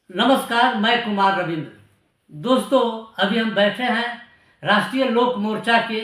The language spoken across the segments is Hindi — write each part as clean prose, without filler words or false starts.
नमस्कार, मैं कुमार रविंद्र। दोस्तों, अभी हम बैठे हैं राष्ट्रीय लोक मोर्चा के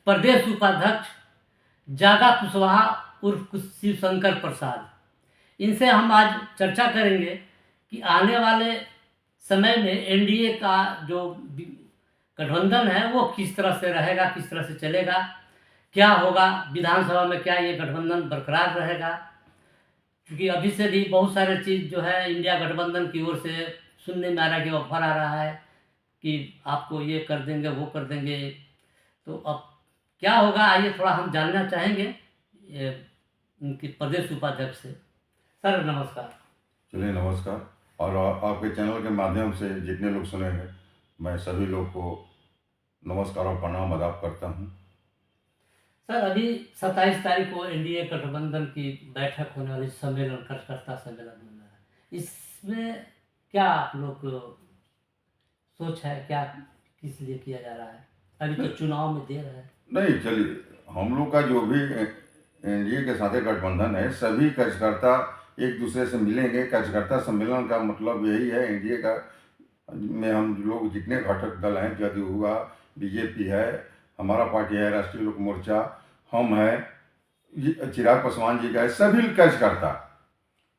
प्रदेश उपाध्यक्ष जागा कुशवाहा उर्फ शिवशंकर प्रसाद। इनसे हम आज चर्चा करेंगे कि आने वाले समय में एनडीए का जो गठबंधन है वो किस तरह से रहेगा, किस तरह से चलेगा, क्या होगा, विधानसभा में क्या ये गठबंधन बरकरार रहेगा। क्योंकि अभी से भी बहुत सारे चीज़ जो है इंडिया गठबंधन की ओर से सुनने में आ रहा है कि ऑफर आ रहा है कि आपको ये कर देंगे, वो कर देंगे। तो अब क्या होगा, आइए थोड़ा हम जानना चाहेंगे ये उनके प्रदेश उपाध्यक्ष से। सर नमस्कार। चलिए नमस्कार। और आपके चैनल के माध्यम से जितने लोग सुनेंगे, मैं सभी लोग को नमस्कार और प्रणाम अदा करता हूँ। सर अभी 27 तारीख को एनडीए गठबंधन की बैठक होने वाली, सम्मेलन, कार्यकर्ता सम्मेलन होना है। इसमें क्या आप लोग सोच है, क्या किस लिए किया जा रहा है? अभी तो चुनाव में देर है। नहीं, चलिए, हम लोग का जो भी एनडीए के साथ गठबंधन है, सभी कार्यकर्ता एक दूसरे से मिलेंगे। कार्यकर्ता सम्मेलन का मतलब यही है, एनडीए का में हम लोग जितने घटक दल हैं, जदयू हुआ, बीजेपी है, हमारा पार्टी है राष्ट्रीय लोक मोर्चा, हम हैं, चिराग पासवान जी का है, सभी कार्यकर्ता।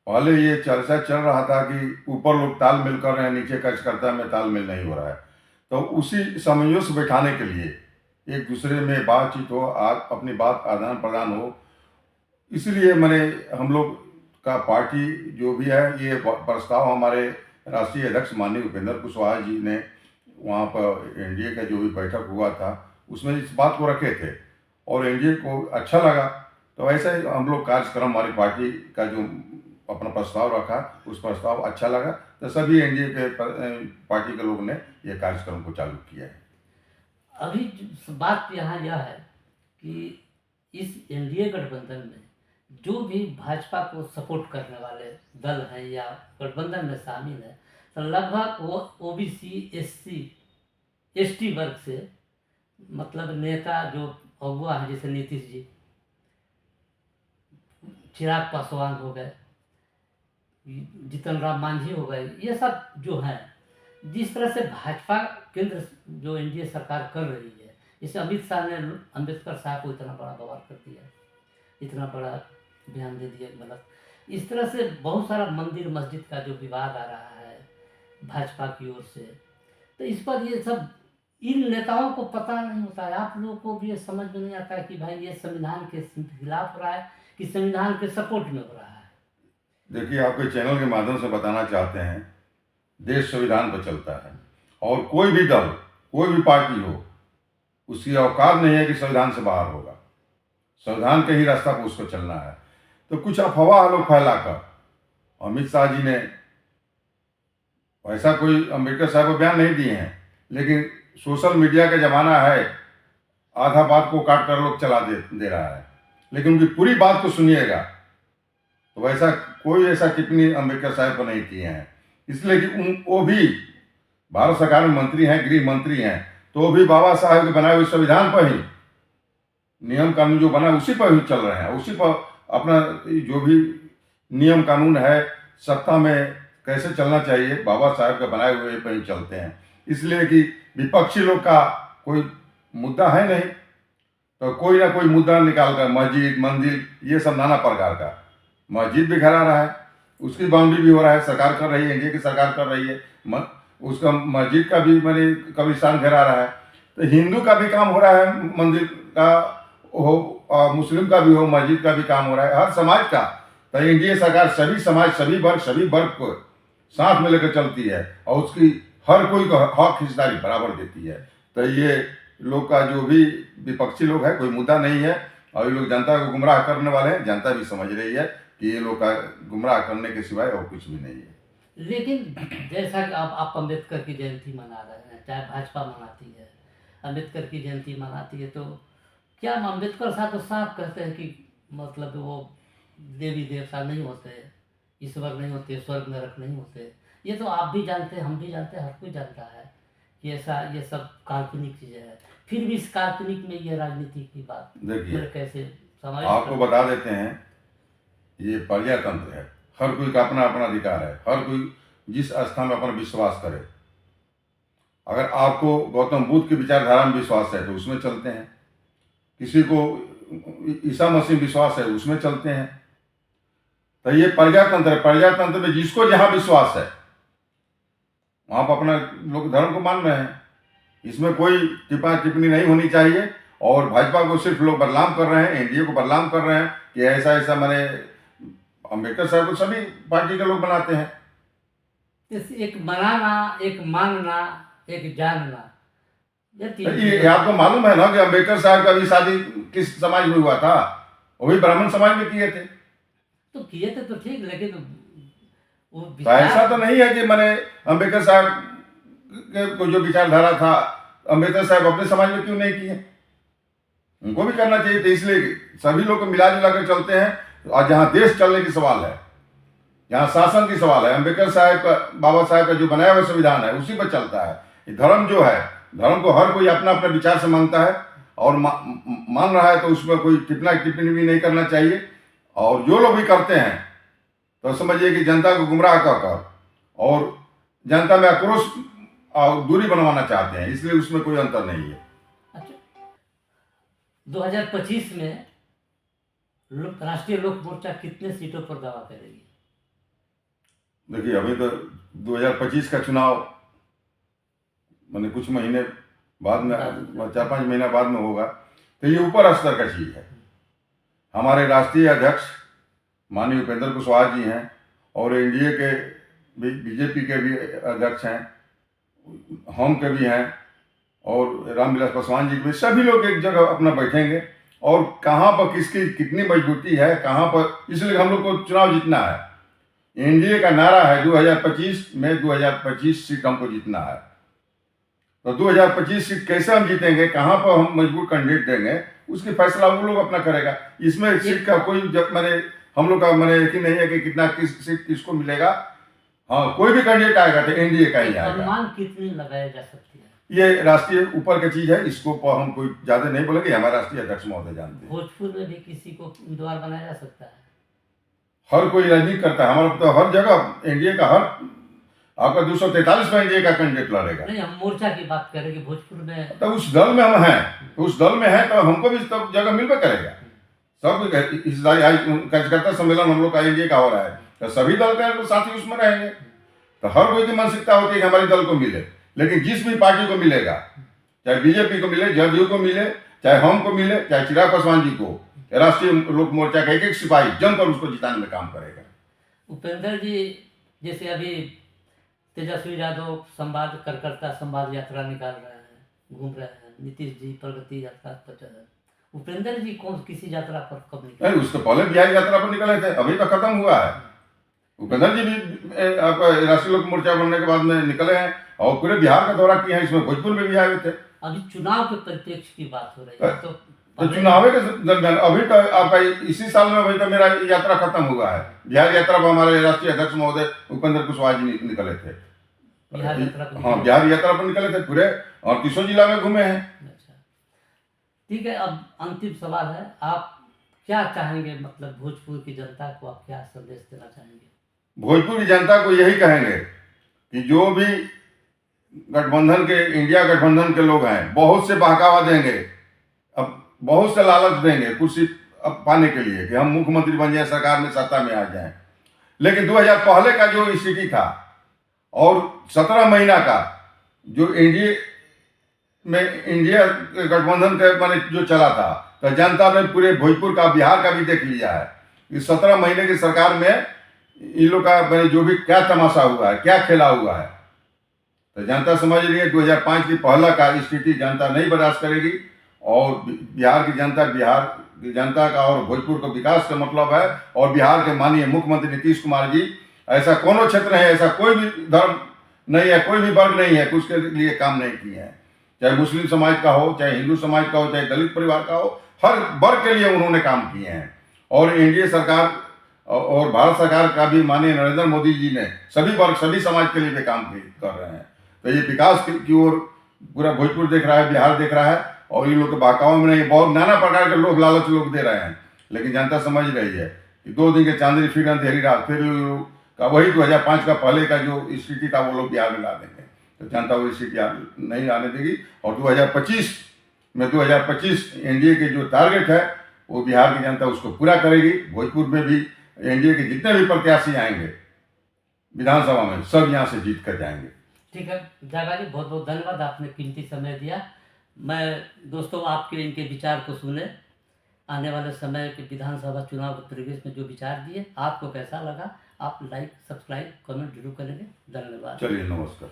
पहले ये चर्चा चल रहा था कि ऊपर लोग तालमेल कर रहे हैं, नीचे कार्यकर्ता में तालमेल नहीं हो रहा है। तो उसी सामंजस्य बैठाने के लिए एक दूसरे में बातचीत हो, अपनी बात आदान प्रदान हो, इसलिए मैंने हम लोग का पार्टी जो भी है, ये प्रस्ताव हमारे राष्ट्रीय अध्यक्ष माननीय उपेंद्र कुशवाहा जी ने वहाँ पर एनडीए का जो भी बैठक हुआ था उसमें इस बात को रखे थे और एनडीए को अच्छा लगा। तो ऐसे ही हम लोग कार्यक्रम, हमारी पार्टी का जो अपना प्रस्ताव रखा, उस प्रस्ताव अच्छा लगा, तो सभी एनडीए के पार्टी के लोग ने ये कार्यक्रम को चालू किया है। अभी बात यहाँ यह है कि इस एनडीए गठबंधन में जो भी भाजपा को सपोर्ट करने वाले दल हैं या गठबंधन में शामिल है, तो लगभग वो ओबीसी, एससी, एसटी वर्ग से, मतलब नेता जो अगुआ है, जैसे नीतीश जी, चिराग पासवान हो गए, जीतन राम मांझी हो गए, ये सब जो हैं, जिस तरह से भाजपा केंद्र जो एनडीए सरकार कर रही है, इसे अमित शाह ने अम्बेडकर साहब को इतना बड़ा बवाल कर दिया, इतना बड़ा बयान दे दिया गलत। इस तरह से बहुत सारा मंदिर मस्जिद का जो विवाद आ रहा है भाजपा की ओर से, तो इस पर ये सब इन नेताओं को पता नहीं होता है। आप लोगों को भी ये समझ में नहीं आता है कि भाई ये संविधान के खिलाफ हो रहा है कि संविधान के सपोर्ट में हो रहा है। देखिए, आपके चैनल के माध्यम से बताना चाहते हैं, देश संविधान पर चलता है और कोई भी दल, कोई भी पार्टी हो, उसकी औकात नहीं है कि संविधान से बाहर होगा। संविधान के ही रास्ता पर उसको चलना है। तो कुछ अफवाह लोग फैलाकर, अमित शाह जी ने ऐसा कोई अम्बेडकर साहब को बयान नहीं दिए हैं, लेकिन सोशल मीडिया का जमाना है, आधा बात को काट कर लोग चला दे रहा है। लेकिन उनकी पूरी बात को सुनिएगा तो वैसा कोई ऐसा टिप्पणी अम्बेडकर साहब को नहीं किए हैं, इसलिए कि वो भी भारत सरकार में मंत्री हैं, गृह मंत्री हैं, तो वो भी बाबा साहब के बनाए हुए संविधान पर ही, नियम कानून जो बना उसी पर ही चल रहे हैं, उसी पर अपना जो भी नियम कानून है, सत्ता में कैसे चलना चाहिए, बाबा साहब के बनाए हुए पर ही चलते हैं। इसलिए कि विपक्षी लोग का कोई मुद्दा है नहीं, तो कोई ना कोई मुद्दा निकाल कर, मस्जिद, मंदिर, ये सब नाना प्रकार का, मस्जिद भी गिरा रहा है, उसकी बाउंड्री भी हो रहा है, सरकार कर रही है, एनडीए की सरकार कर रही है, उसका मस्जिद का भी मैंने कब्रिस्तान गिरा रहा है। तो हिंदू का भी काम हो रहा है, मंदिर का हो, और मुस्लिम का भी हो, मस्जिद का भी काम हो रहा है, हर समाज का। तो एनडीए सरकार सभी समाज, सभी वर्ग को साथ में लेकर चलती है और उसकी हर कोई को हक हिस्सेदारी बराबर देती है। तो ये लोग का जो भी विपक्षी लोग है, कोई मुद्दा नहीं है और ये लोग जनता को गुमराह करने वाले हैं। जनता भी समझ रही है कि ये लोग का गुमराह करने के सिवाय और कुछ भी नहीं है। लेकिन जैसा कि आप अम्बेडकर की जयंती मना रहे हैं, चाहे भाजपा मनाती है, अम्बेडकर की जयंती मनाती है, तो क्या अम्बेडकर साहब तो साफ कहते हैं कि मतलब वो देवी देवता नहीं होते, ईश्वर नहीं होते, स्वर्ग नरक नहीं होते। ये तो आप भी जानते हैं, हम भी जानते हैं, हर कोई जानता है कि ऐसा ये सब काल्पनिक चीज़ें हैं। फिर भी इस काल्पनिक में ये राजनीति की बात देखिए, कैसे समाज आपको बता देते हैं, ये प्रजातंत्र है, हर कोई का अपना अपना अधिकार है, हर कोई जिस आस्था में अपना विश्वास करे। अगर आपको गौतम बुद्ध की विचारधारा में विश्वास है तो उसमें चलते हैं, किसी को ईसा मसीह विश्वास है उसमें चलते हैं। तो ये प्रजातंत्र है, प्रजातंत्र में जिसको जहां विश्वास है वहां पर अपना लोग धर्म को मान रहे हैं, इसमें कोई टिप्पा टिप्पणी नहीं होनी चाहिए। और भाजपा को सिर्फ लोग बदनाम कर रहे हैं, एनडीए को बदनाम कर रहे हैं कि ऐसा ऐसा, मैंने अम्बेडकर साहब को सभी पार्टी के लोग बनाते हैं। एक मनाना, एक मानना, एक जानना, ये आपको मालूम है ना कि अम्बेडकर साहब का भी शादी किस समाज में हुआ था? वो भी ब्राह्मण समाज में किए थे। तो किए थे तो ठीक, लेकिन वो तो ऐसा तो नहीं है कि मैंने अम्बेडकर साहब को जो विचारधारा था अम्बेडकर साहब अपने समाज में क्यों नहीं किए? उनको भी करना चाहिए। तो इसलिए सभी लोग को मिला जुला कर चलते हैं। और जहां देश चलने की सवाल है, जहां शासन की सवाल है, अम्बेडकर साहब का, बाबा साहब का जो बनाया हुआ संविधान है उसी पर चलता है। धर्म जो है, धर्म को हर कोई अपना अपना विचार से मानता है और मान रहा है, तो उसमें कोई टिप्पणी भी नहीं करना चाहिए। और जो लोग भी करते हैं तो समझिए कि जनता को गुमराह कर और जनता में आक्रोश और दूरी बनवाना चाहते हैं, इसलिए उसमें कोई अंतर नहीं है। अच्छा, 2025 में राष्ट्रीय लोक मोर्चा कितने सीटों पर दावा करेगी? देखिए, अभी तो 2025 का चुनाव मैंने कुछ महीने बाद में, 4-5 महीना बाद में होगा, तो ये ऊपर स्तर का चीज है। हमारे राष्ट्रीय अध्यक्ष माननीय उपेंद्र कुशवाहा जी हैं और एनडीए के बीजेपी के भी अध्यक्ष हैं, हम के भी हैं और रामविलास पासवान जी के भी। सभी लोग एक जगह अपना बैठेंगे और कहाँ पर किसकी कितनी मजबूती है, कहाँ पर, इसलिए हम लोग को चुनाव जीतना है। एनडीए का नारा है 2025 में 2025 सीट हमको जीतना है। तो 2025 सीट कैसे हम जीतेंगे, कहाँ पर हम मजबूत कैंडिडेट देंगे, उसकी फैसला वो लोग अपना करेगा। इसमें सीट का कोई हम लोग का यकीन नहीं है कि कितना किस सीट किसको मिलेगा। हाँ, कोई भी कैंडिडेट आएगा तो एनडीए का ही आएगा। अनुमान कितनी लगाया जा सकती है? ये राष्ट्रीय ऊपर की चीज है, इसको हम कोई ज्यादा नहीं बोलेंगे, हमारे राष्ट्रीय अध्यक्ष महोदय जानते हैं। भोजपुर में भी किसी को उम्मीदवार बनाया जा सकता है? हर कोई राजनीति करता है, हमारा तो हर जगह एनडीए का, हर आपका 243 में एनडीए का कैंडिडेट लड़ेगा। नहीं, हम मोर्चा की बात करें कि भोजपुर में तो उस दल में हम हैं, तो उस दल में हैं तो हमको भी तब जगह मिलकर करेगा। सब कार्यकर्ता सम्मेलन हम लोग का एनडीए का हो रहा है, तो सभी दल के साथी उसमें रहेंगे। तो हर कोई की मानसिकता होती है कि हमारे दल को मिले, लेकिन जिस भी पार्टी को मिलेगा, चाहे बीजेपी को मिले, जदयू को मिले, चाहे हम को मिले, चाहे चिराग पासवान जी को, राष्ट्रीय लोक मोर्चा का एक एक सिपाही जमकर उसको जिताने में काम करेगा। उपेंद्र जी, जैसे अभी तेजस्वी यादव कार्यकर्ता संवाद यात्रा निकाल रहे हैं, घूम रहे हैं, नीतीश जी प्रगति यात्रा पर चल रहे हैं, उपेंद्र जी किसी यात्रा पर कब निकले? नहीं, उसके पहले बिहार यात्रा पर निकले थे, अभी तो खत्म हुआ है। उपेंद्र जी भी आपका राष्ट्रीय लोक मोर्चा बनने के बाद में निकले हैं और पूरे बिहार का दौरा किए हैं, इसमें भोजपुर में भी आए थे। अभी चुनाव के परिप्रेक्ष्य की बात हो रही है, तो चुनाव के दरमियान अभी तो आपका इसी साल में अभी तो मेरा यात्रा खत्म हुआ है। बिहार यात्रा पर हमारे राष्ट्रीय अध्यक्ष महोदय उपेंद्र कुशवाहा जी निकले थे। बिहार यात्रा पर? हाँ, बिहार यात्रा पर निकले थे पूरे, और 300 जिला में घूमे हैं। अच्छा, ठीक है। अब अंतिम सवाल है, आप क्या चाहेंगे, मतलब भोजपुर की जनता को आप क्या संदेश देना चाहेंगे? भोजपुर की जनता को यही कहेंगे कि जो भी गठबंधन के, इंडिया गठबंधन के लोग हैं, बहुत से बहकावा देंगे, अब बहुत से लालच देंगे कुर्सी पाने के लिए कि हम मुख्यमंत्री बन जाए, सरकार में सत्ता में आ जाएं। लेकिन 2000 पहले का जो स्थिति था और 17 महीना का जो इंडिया गठबंधन के माने जो चला था, तो जनता ने पूरे भोजपुर का, बिहार का भी देख लिया है। इस 17 महीने की सरकार में इन लोग का जो भी क्या तमाशा हुआ है, क्या खेला हुआ है, तो जनता समझ रही है 2005 की पहला का स्थिति जनता नहीं बर्दाश्त करेगी। और बिहार की जनता का और भोजपुर का विकास का मतलब है, और बिहार के माननीय मुख्यमंत्री नीतीश कुमार जी, ऐसा कोनो क्षेत्र है, ऐसा कोई भी धर्म नहीं है, कोई भी वर्ग नहीं है कि उसके लिए काम नहीं किए हैं। चाहे मुस्लिम समाज का हो, चाहे हिंदू समाज का हो, चाहे दलित परिवार का हो, हर वर्ग के लिए उन्होंने काम किए हैं। और एनडीए सरकार और भारत सरकार का भी माननीय नरेंद्र मोदी जी ने सभी वर्ग, सभी समाज के लिए भी काम कर रहे हैं। तो ये विकास की ओर पूरा भोजपुर देख रहा है, बिहार देख रहा है। और इन लोग के बहकाव में नहीं, बहुत नाना प्रकार के लोग लालच लोग दे रहे हैं, लेकिन जनता समझ रही है कि 2 दिन के चांदनी फिर अंधेरी रात, फिर का वही 2005 का पहले का जो स्थिति था वो लोग बिहार में ला देंगे। तो जनता वो स्थिति नहीं आने देगी। और 2025 एनडीए के जो टारगेट है वो बिहार की जनता उसको पूरा करेगी। भोजपुर में भी एनडीए के जितने भी प्रत्याशी आएंगे विधानसभा में, सब यहाँ से जीत कर जाएंगे। ठीक है जागा जी, बहुत बहुत धन्यवाद, आपने कीमती समय दिया। मैं दोस्तों आपके इनके विचार को सुने, आने वाले समय के विधानसभा चुनाव के परिवेश में जो विचार दिए, आपको कैसा लगा? आप लाइक, सब्सक्राइब, कमेंट जरूर करेंगे। धन्यवाद। चलिए, नमस्कार।